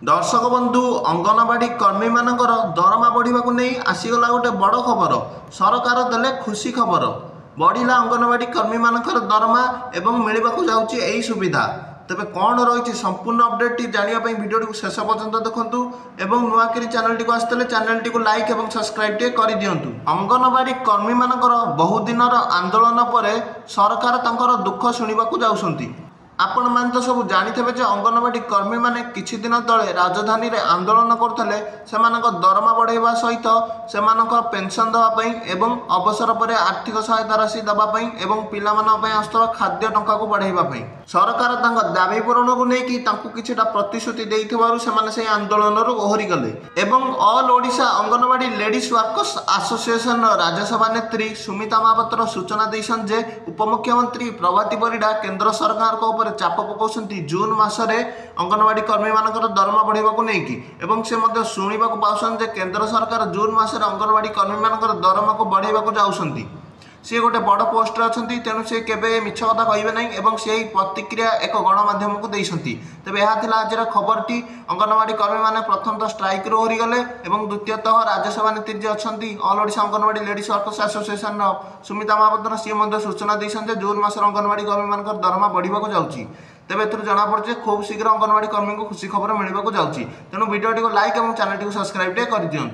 दर्शक बंधु अंगनवाड़ी कर्मी मानकर दरमा बढ़ा नहीं आसीगला गोटे बड़ खबर। सरकार देले खुशी खबर, बढ़ला अंगनवाड़ी कर्मी मानकर दरमा एवं मिलवाक जाउची एही सुविधा। तेबे कौन रही संपूर्ण अपडेट जानापी भिडियो शेष पर्यंत देखूँ एवं नुआकरी चैनल टी आसते चैनल टी लाइक और सब्सक्राइब कर दिंतु। अंगनवाड़ी कर्मी मानकर बहुदिन आंदोलन पर सरकार तंकर दुख शुणा जाउछंती। आपण मान तो सब जानिथे जे अंगनवाड़ी कर्मी माने किछि दिन तले राजधानी रे आंदोलन करथले। सेमानक दरमा बढ़ाइबा सहित सेमानक पेंशन देबा पई एवं अवसर पर आर्थिक सहायता राशि देबा पई एवं पिलामान पई आस्तव खाद्य टंका को बढ़ाइबा पई सरकार तांक दाबी पूरण को नेकी तांकु किछिटा प्रतिश्रुति देइथिबारु सेमाने से आंदोलन रो ओहरी गले। एवं all Odisha anganwadi ladies workers association Rajya Sabha नेत्री सुमिता महापात्र सूचना दैछन जे उपमुख्यमंत्री प्रभाती परिडा केंद्र सरकार को चाप पकाउछंती जून मासरे अंगनवाड़ी कर्मी मानकर दरमा बढ़ाइबा नहीं एवं से मध्य शुणा पाउछन जे केंद्र सरकार जून मासरे अंगनवाड़ी कर्मी मानकर दरमा को बढ़ाइबा जाउछंती। सी गोटे बड़ पोस्ट अच्छी तेणु सी केवे मिछ कथा कहे ना और से प्रतिक्रिया एक गणमाध्यम को देती। तेज यह आज खबरटी अंगनवाड़ी कर्मी मैंने प्रथम तो स्ट्राइक रू ओहरी गले और द्वितीयतः राज्यसभा नेत्री जी अच्छा all Odisha anganwadi ladies workers association Sumita Mahapatra सी सूचना देते जून मास अंगनवाड़ी कर्मी मान दरमा बढ़ा जाऊँगी। तेज ए जना पड़े खूब शीघ्र अंगनवाड़ी कर्मी को खुशी खबर मिलवा जाऊँगी। तेणु वीडियो लाइक और चैनल टी सब्सक्राइब कर दिखाँ।